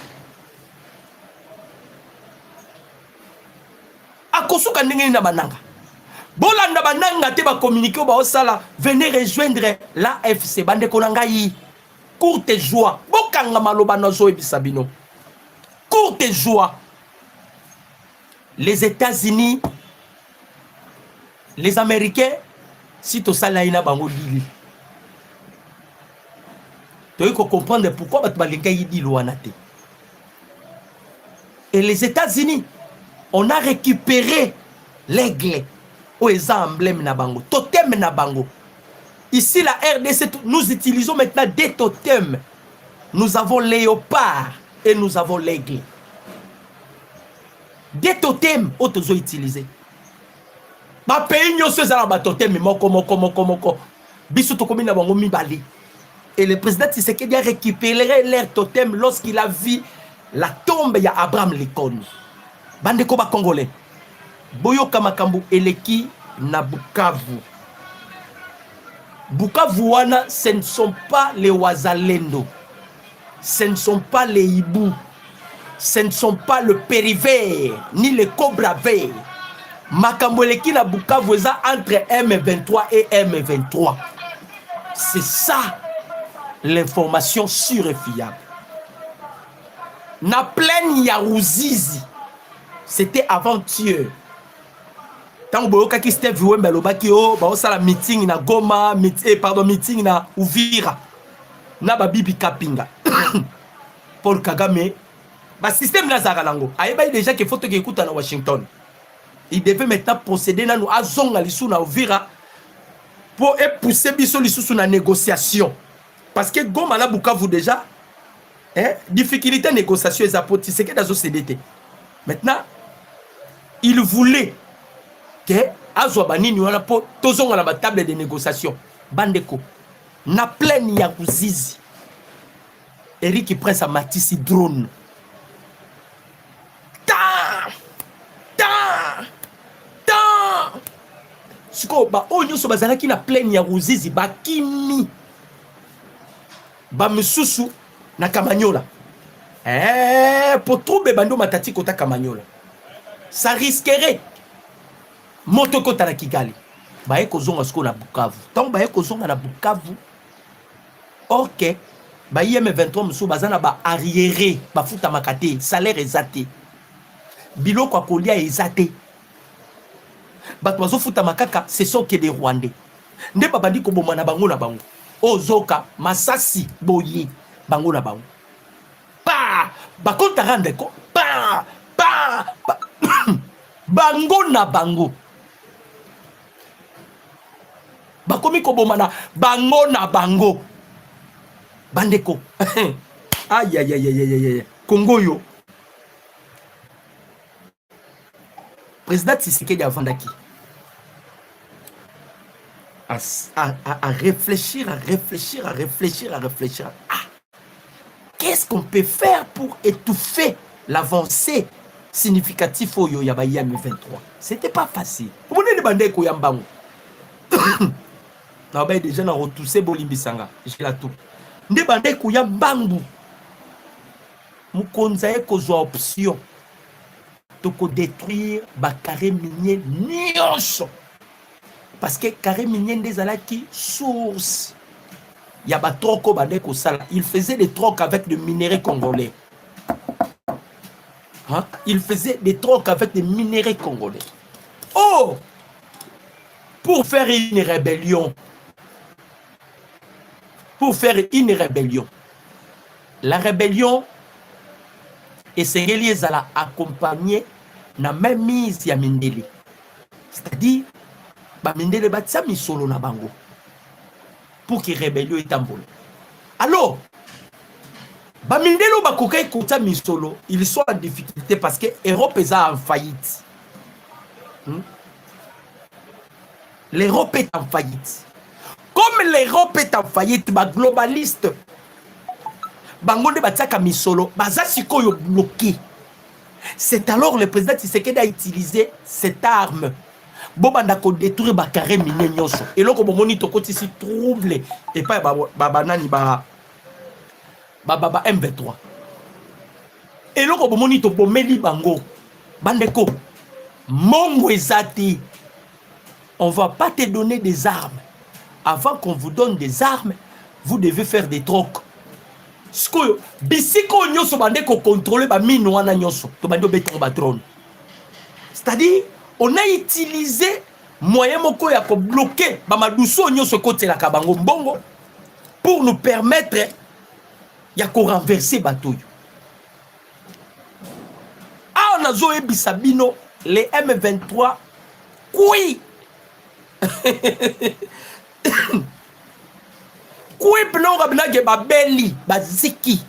Akosuka ndenge nini na bananga. Bolanda bananga te ba communiquer ba osala venez rejoindre l'AFC bande konanga yi. Courte joie. Bokanga maloba nozo ebisabino. Courte joie. Les États-Unis, les Américains, si to sala ina bango lili. Tu faut comprendre pourquoi tu balinga yidi loanate. Et les États-Unis, on a récupéré l'aigle aux emblèmes na bango, totem na bango. Ici la RDC, nous utilisons maintenant des totems. Nous avons léopard et nous avons l'aigle. Des totems autozo utilisés. Ba pays nyonso za ba totem moko. Biso to komi na bango mibali. Et le président Tshisekedi a récupéré leur totem lorsqu'il a vu la tombe de Abraham Lincoln. Bande koba congolais. Boyoka makambu eleki na Bukavu. Bukavuana, ce ne sont pas les Wazalendo, ce ne sont pas les Hibou, ce ne sont pas le Périvert, ni les Cobra Vert. Makamboleki na Bukavu entre M23 et M23. C'est ça l'information sûre et fiable. Na plaine ya Ruzizi, c'était avant-hier. Tant que qui Steve Wemba lobaki o ba osala meeting na Goma, meeting na Uvira. Na ba Bibi Kapinga. Paul Kagame, ba système na zakalango. Ayeba déjà que photo qui écoute na Washington. Il devait maintenant procéder na nous azonga lisu na Uvira pour pousser biso lisu na négociation. Parce que Goma na Bukavu déjà difficulté de négociation et apporter c'est que dans ce CDT. Maintenant, il voulait que azwa banini wana po tozonga na table de négociation. Bandeko na plaine ya Ruzizi. Eric qui prend sa Matisse drone. Siko ba onyo so bazalaki na plaine ya Ruzizi bakimi. Ba misusu na Kamanyola. Pour trouver bando matati kota Kamanyola. Ça risquerait. Moto kota na Kigali. Baye kozonga sko na Bukavu. Tant baye kozonga na Bukavu. OK. Baye M23 musu bazana ba arriéré, ba futa makate, salaire ezate. Biloko akolia ezate. Bato bazo futa makaka, ce sont que des Rwandais. Nde babandi ko bomana bango na bango. Ozoka masasi boye bango na bango. Pa bakonta rande ko pa bango na bango. Bakomi ko bomana bango na bango. Bandeko. Aïe aïe aïe aïe aïe. Congo yo. Président Tshisekedi avandaki. À réfléchir. Qu'est-ce qu'on peut faire pour étouffer l'avancée significative au Yoyabaya M23? C'était pas facile. Vous venez de Bandeko Yambango. Non, ben déjà, on a retoussé Bolimbisanga. J'ai la tout. Ne Bandeko Yambango. Moukonzaye kozwa option. Toko détruire ba carré minier nyonso. Parce que carré minier des alaki source. Il y a des trocs au Bandeko Sala. Il faisait des trocs avec des minéraux congolais. Hein? Il faisait des trocs avec des minéraux congolais. Oh! Pour faire une rébellion. La rébellion et c'est lié à la accompagner na même mise ya Mindele. C'est-à-dire, ba Mindele batsa misolo na bango. Pour que rébellion est en alors, ba Mindele ba kokai kota misolo, ils sont en difficulté parce que l'Europe est en faillite. L'Europe est en faillite. Comme l'Europe est en faillite, ba globaliste bangonde bataka misolo, baza sikoyo bloqué. C'est alors le président Tshisekedi a utilisé cette arme. Bobanda ko détruire ba carré minier nyonso. Et loko bomoni to koti si trouble et pas banani ba M23. Et loko bomoni to bomeli bango. Bandeko. Mongo ezati. On va pas te donner des armes. Avant qu'on vous donne des armes, vous devez faire des trocs. Skoyo, bisiko nyoso bande ko contrôler ba mine wana nyoso. To bande beton ba drone. C'est-à-dire, on a utilisé moyen moko ya ko bloquer ba maduso nyoso côté la kabango mbongo pour nous permettre ya ko renverser bateau. Ah, on a zo ebisabino les M23 oui. Babeli, baziki.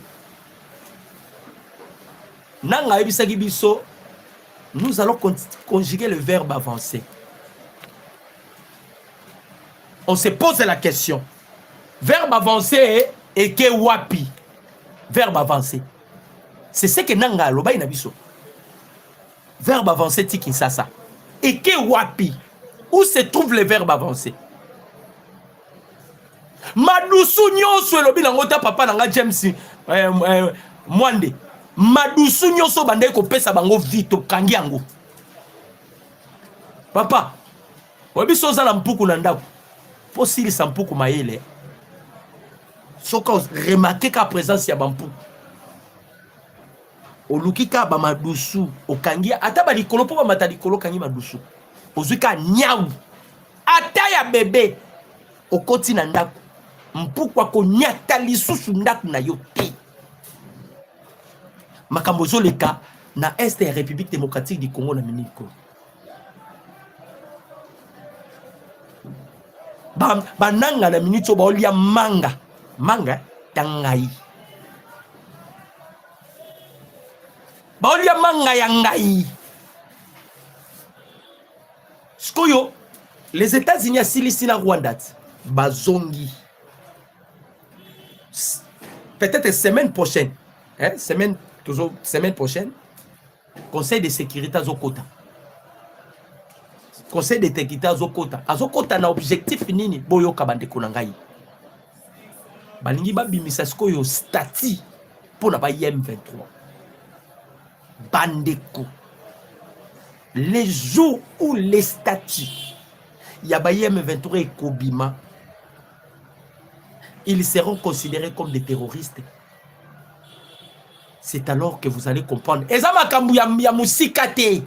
Nous allons conjuguer le verbe avancer. On se pose la question. Verbe avancer et que wapi. Verbe avancer. C'est ce que nanga loba inabiso. Verbe avancer ti Kinshasa. Et que wapi. Où se trouve le verbe avancer? madusu nyonso elobi nango ta papa nanga James Mwande madusu nyonso bande kopesa bango vito kangi yango papa obi soza la mpuku na ndako po silisa mpuku mayele soka remarquer ka présence ya bampuku olukika ba madusu okangi ata ba likolo po ba mata likolo kangi madusu ozuka nyau ata ya bebe okoti na ndako mpuku akonyata lisusu ndako na yo te makambo zoleka na est ya République démocratique du Congo na miniko bananga na minito ba olia manga tangai ba olia manga ya ngai skoyo les États-Unis asilisi na Rwanda bazongi peut-être semaine prochaine semaine prochaine conseil de sécurité azokota conseil de sécurité azokota na objectif nini boyoka bandeko na ngai balingi babimisa skoyo stati pona ba M23 bandeko les jours où les statuts ya ba M23 et Kobima ils seront considérés comme des terroristes. C'est alors que vous allez comprendre. Eza makambu ya musikate.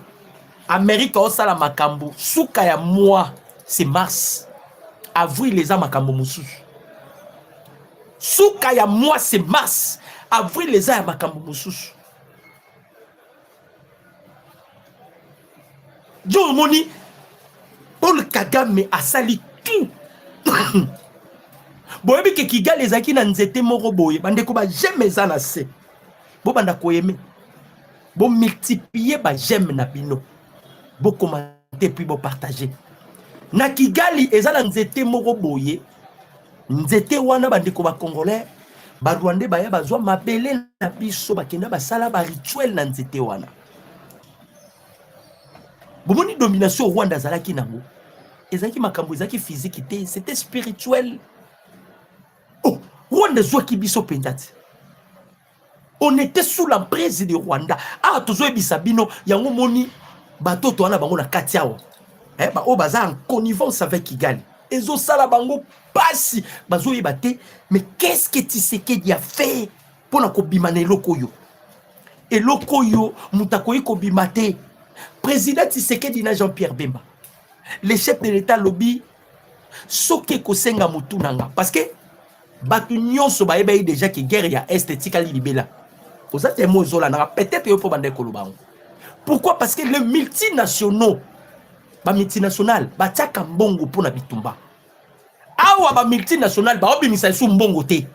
Amérique osala makambu. Suka ya moi, c'est mars. Avril les makambu mususu. Suka ya moi, c'est mars. Avril les makambu mususu. Joe Moni, Paul Kagame a sali tout. Boyebi ke Kigali ezaki na nzete moko boye bandeko ba j'aime za na se bo banda ko yeme bo multiplier ba j'aime na bino bo commenter puis bo partager na Kigali ezala nzete moko boye nzete wana bandeko ba congolais ba rwandais ba ya bazwa mabele na biso bakenda basala ba rituel na nzete wana bomoni domination Rwanda zalaki nango ezaki makambo ezaki physique te c'était spirituel. Rwanda zouaki biso pendati. On était sous l'emprise de Rwanda. Ah, tozoe bisabino, yango moni bato to wana bango na katiawa. Ba o baza en connivence avec Kigali. Ezo sala bango pasi bazoe bate, mais qu'est-ce que Tshisekedi a fait pour na kobimane lokoyo? Et lokoyo mutakoyi kobimate. Président Tshisekedi na Jean-Pierre Bemba. Le chef de l'État lobby soke kosenga mutu nanga parce que batu nyonso ba eba déjà que guerre ya esthétique libela. Vous êtes mots zola na peut-être yo po bande kolobango. Pourquoi? Parce que les multinationaux ba multinational ba tiaka mbongo pour na bitumba. Awa ba multinational ba obimisa su mbongo te.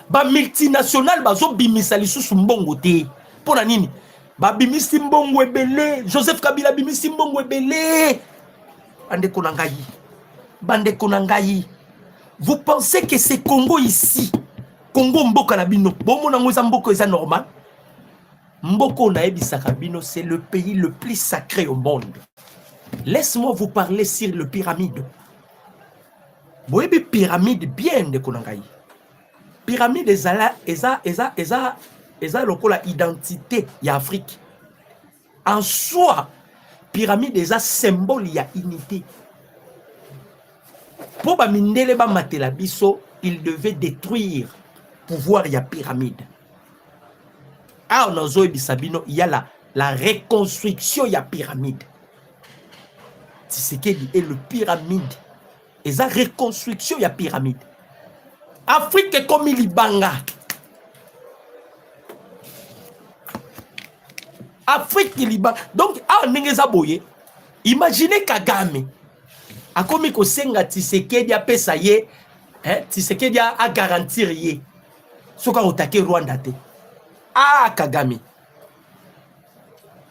Ba multinational ba zo bimisa lisusu mbongo te. Pour na nini? Ba bimisi mbongo ebele, Joseph Kabila bimisi mbongo ebele. Ande konangai. Bande konangai. Vous pensez que c'est Congo ici? Congo mboka na bino. Bomo na ngoza mboko eza normal. Mboko na ebisaka bino, c'est le pays le plus sacré au monde. Laisse-moi vous parler sur le pyramide. Boyebi pyramide bien de konangai. Pyramide eza lokola identité ya Afrique. En soi, pyramide eza symbole ya unité. Pour ba mindele ba matela biso, il devait détruire pouvoir ya pyramide. Ah, on a bisabino, il y a la reconstruction ya pyramide. Tshisekedi est le pyramide. Eza reconstruction ya pyramide. Afrique comme Libanga. Afrique Liban. Donc, Nengeza Boye, imaginez Kagame. A komi ko senga Tshisekedi a pesa ye, Tshisekedi a garantir ye. Soka otake Rwanda te. Ah, Kagame.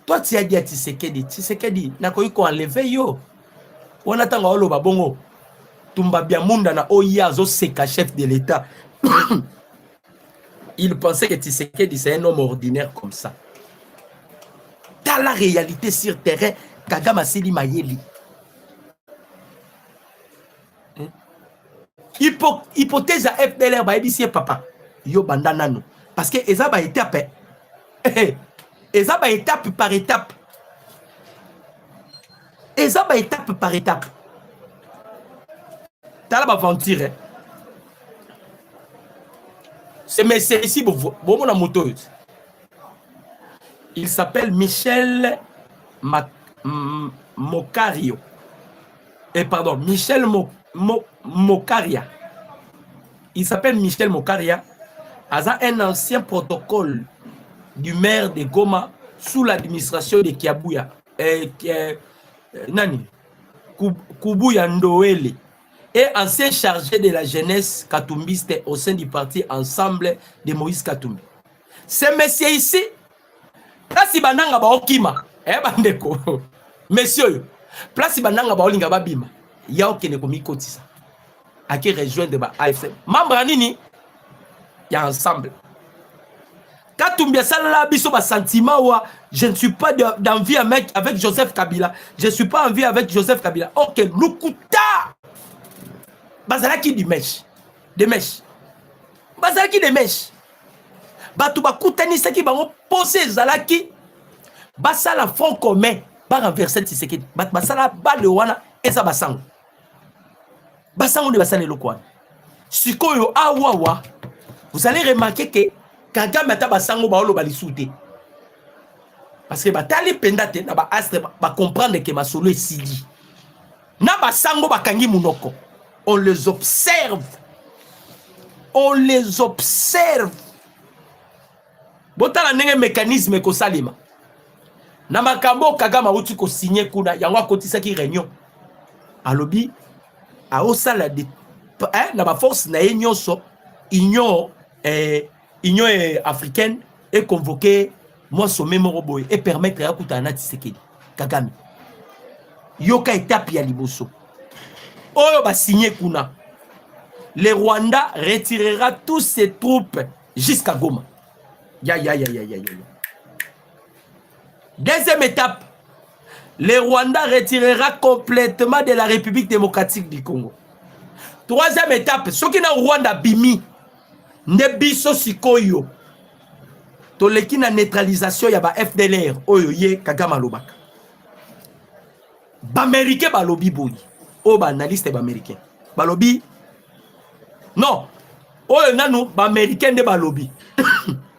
Toi, tu as dit à Tshisekedi, na koyi ko enlever yo. On attend nga oloba bongo. Tumba Biamunda na Oya zo seka chef de l'État. Il pensait que Tshisekedi c'est un homme ordinaire comme ça. Dans la réalité sur terrain, Kagame Asili Mayeli. hypothèse à FDLR ba ebisie papa yo banda nano parce que eza ba étape eza ba étape par étape eza ba étape par étape tala ba aventure c'est monsieur ici bon mon moto il s'appelle Michel Mocario et pardon Michel Mocaria. Il s'appelle Michel Mocaria. Aza un ancien protocole du maire de Goma sous l'administration de Kiabuya. Nani Kubuya Ndoele. Et ancien chargé de la jeunesse katumbiste au sein du parti Ensemble de Moïse Katumbi. Ce monsieur ici, place bananga ba okima. Bandeko. Monsieur, place bananga ba olinga ba bima. Ya okene komi kotisa. À qui rejoindre ba AFC. Membre nini ya Ensemble. Katumbi sala biso ba sentiment wa je ne suis pas d'envie avec Joseph Kabila. Je ne suis pas en vie avec Joseph Kabila. OK, Lukuta. Bazalaki di mèche. De mèche. Bazalaki de mèche. Batu bakutani saki bango posé zalaki. Basala front commun. Ba renverser Tshisekedi. Basala ba de wana eza basango. Basango de basale lokwan. Sikoyo awawa. Vous allez remarquer que Kagame ata basango ba olo balisouté. Parce que batali pendate na ba astre ba comprendre que masolo esili. Na basango bakangi munoko. On les observe. On les observe. Botala ndenge mécanisme ko salima. Na makambo Kagame uti ko signer kuna yango akotisa ki réunion. Alobi a osala de na ba force na nyonso union africaine et convoquer moi sommet moroboy et permettre à Kutana Tshisekedi Kagame. Yoka étape ya liboso. Oyo ba signer kuna. Le Rwanda retirera tous ses troupes jusqu'à Goma. Ya. Deuxième étape, le Rwanda retirera complètement de la République démocratique du Congo. Troisième étape, ce qui na Rwanda bimi, ne biso sikoyo. Toleki na neutralisation ya ba FDLR, oyo ye Kagame lobaka. Ba américain ba lobi boyi. O ba analyste ba américain. Ba lobi non. Oyo nanu ba américain de ba lobi.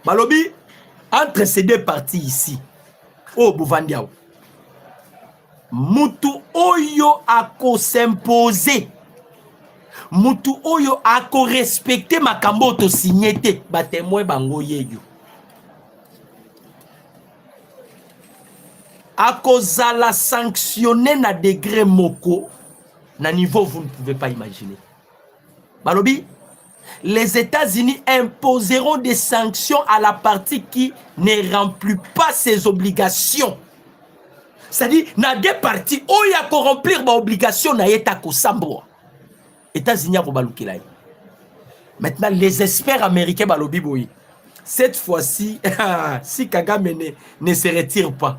Ba lobi entre ces deux parties ici. Oh Bouvandiao. Mutu oyo ako s'imposer. Mutu oyo ako respecter makambo to signété ba témoin bango yeyo. Ako zala sanctionné na degré moko na niveau vous ne pouvez pas imaginer. Balobi, les États-Unis imposeront des sanctions à la partie qui ne remplit pas ses obligations. C'est-à-dire, na deux parties, où il y a qu'à remplir ma obligation, na yeta ko sambo. États-Unis ko balukilai. Maintenant, les experts américains balobi boyi. Cette fois-ci, si Kagame ne se retire pas,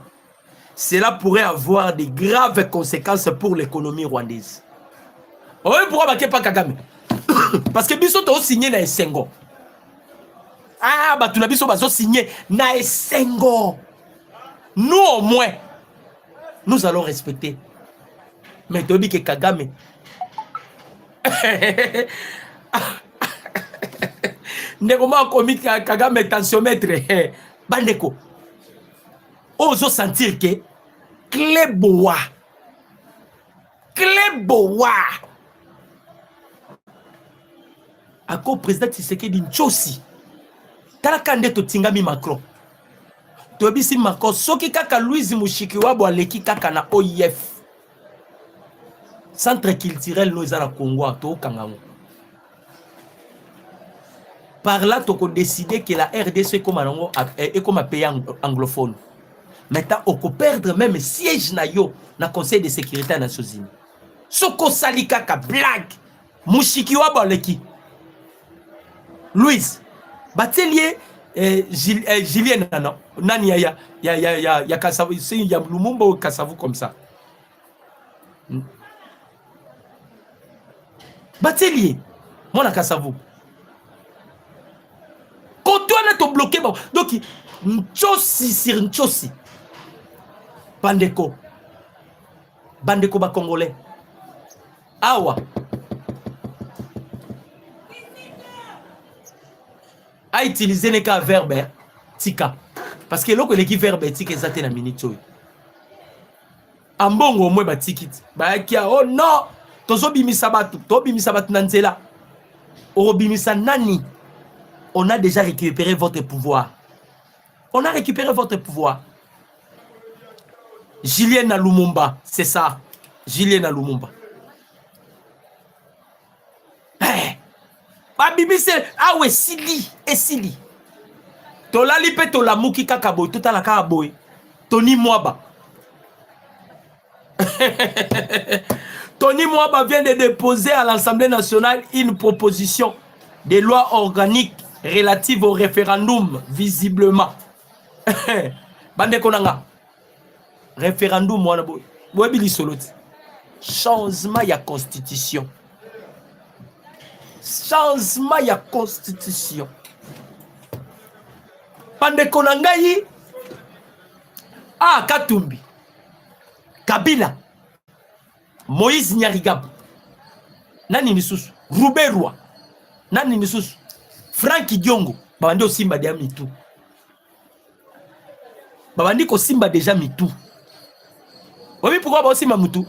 cela pourrait avoir de graves conséquences pour l'économie rwandaise. Oui, pourquoi pas Kagame? Parce que biso to signé na Esengo. Ah, bah tu n'as biso bazo signé na Esengo. Nous au moins, nous allons respecter. Mais tu dis que Kagame. Negoma commis Kagame tensiomètre. Bandeko. Oso sentir que Kleboa. Ako président Tshisekedi Nchosi. Talaka ndeto tingami Macron. Tobisi Macron soki kaka Louise Mushikiwabo aleki kaka na OIF. Centre culturel no ezala Congo to kangango. Par là toko décider que la RDC est comme un pays anglophone. Maintenant on peut perdre même siège na yo na Conseil de sécurité des Nations Unies. Soko salika ka blague. Mushikiwabo aleki. Louise, Batelier, Julien, Nani, ya Kassavu, il y a Lumumba ou Kassavu comme ça. Batelier, Moi, na Kassavou. Quand toi, on est bloqué, bon. Donc, Nchosi sur Nchosi. Bandeko. Bandeko ba Congolais. Awa. A utilisé les cas verbe tika. Parce que l'autre l'équipe verbe tika est na minute. Ambongo au moins ba tikit. Ba kia oh non. Tozo bimisa batu. To bimisa batu nanzela. Oro bimisa nani. On a déjà récupéré votre pouvoir. On a récupéré votre pouvoir. Julien Lumumba, c'est ça. Julien Lumumba. Babibise, ah ouais, Sili, et Sili. Tola lipe tola muki kakaboy, tout à la kakaboy. Tony Mwaba. Tony Mwaba vient de déposer à l'Assemblée nationale une proposition de loi organique relative au référendum, visiblement. Bande konanga. Référendum, moi, Webili Soloti. Changement ya constitution. Changement ya constitution. Bande konangayi. Ah, Katumbi. Kabila. Moïse Nyarigab. Nani misusu. Ruberwa. Nani misusu. Franki Diongo. Babandi au Simba déjà mitou. Babandi ko Simba déjà mitou. Oui, pourquoi ba Simba mitou?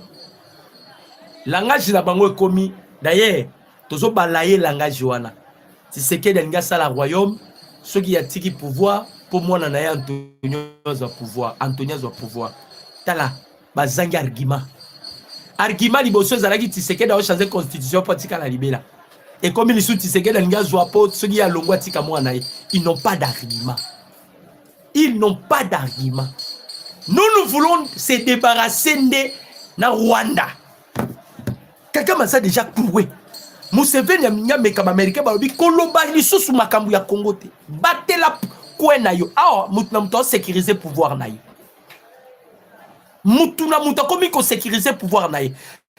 Langage la bango est commis. D'ailleurs, tozo balayer langage wana. Si c'est que denga sala royaume, ceux qui a tiki pouvoir, pour moi nanaye Antonio pouvoir, Antonio pouvoir. Tala bazangi argument. Argument liboso zalaki Tshisekedi a changé constitution pour tika la libéla. Et comme ils sont Tshisekedi denga zoapo ceux qui a longwa tika moi naye, ils n'ont pas d'argument. Ils n'ont pas d'argument. Nous voulons se débarrasser de na Rwanda. Quelqu'un m'a ça déjà cloué. Museveni ya meka américain ba bi koloba lisusu makambu ya Congo te. Batela kwena yo. Ah, mutu na mutu sécuriser pouvoir na yo. Mutu na mutu komi ko sécuriser pouvoir na yo.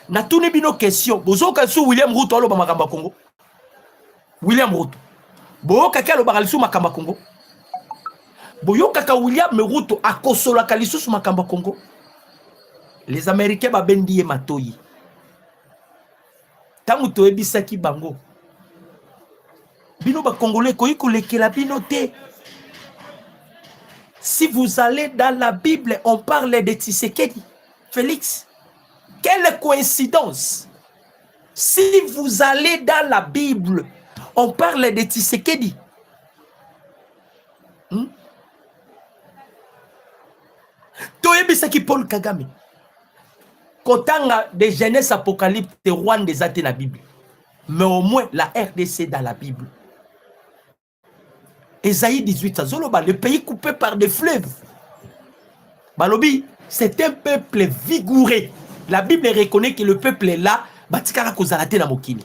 Na tuni bino question. Bozoka su William Ruto alo ba makamba Congo. William Ruto. Boyoka kalo ba lisusu makamba Congo. Boyoka ka William Ruto akosola ka lisusu makamba Congo. Les Américains ba bendiye matoyi. Tangu toebisaki bango. Bino ba Congolais koyi kolekela bino te. Si vous allez dans la Bible, on parle de Tshisekedi. Félix, quelle coïncidence. Si vous allez dans la Bible, on parle de Tshisekedi. Toyebisaki Paul Kagame. Kotanga de jeunesse apocalypte de Rwanda des athées la Bible. Mais au moins la RDC dans la Bible. Esaïe 18, Zoloba, le pays coupé par des fleuves. Balobi, c'est un peuple vigoureux. La Bible reconnaît que le peuple est là. Batikara kozalate na mokili.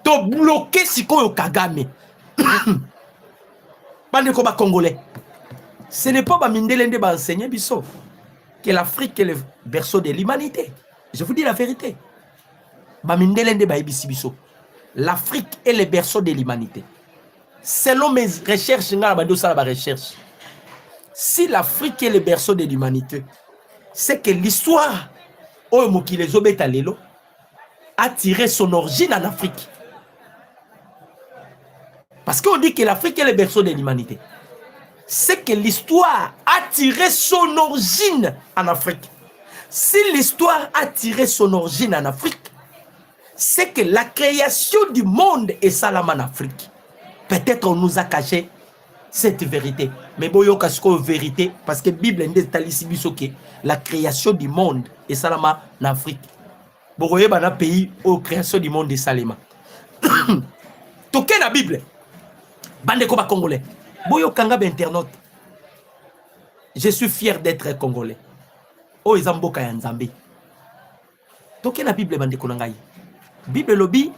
To bloqué sikoyo Kagame. Bandeko ba Congolais. Ce n'est pas Bamindelende ba enseigner biso que l'Afrique est le berceau de l'humanité. Je vous dis la vérité. Bamindelende ba ebisi biso. L'Afrique est le berceau de l'humanité. Selon mes recherches, si l'Afrique est le berceau de l'humanité, c'est que l'histoire a tiré son origine en Afrique. Parce qu'on dit que l'Afrique est le berceau de l'humanité. C'est que l'histoire a tiré son origine en Afrique. Si l'histoire a tiré son origine en Afrique, c'est que la création du monde est salam en Afrique. Peut-être on nous a caché cette vérité. Mais boyo kasko vérité parce que Bible dit la création du monde est salama en Afrique. Boye bana pays où création du monde est salama. Toke na Bible. Bande ko ba Congolais. Boyo kanga ba internaute. Je suis fier d'être Congolais. Oh ezamboka ya Nzambe. Toke na Bible bande ko ngai. Bible lobby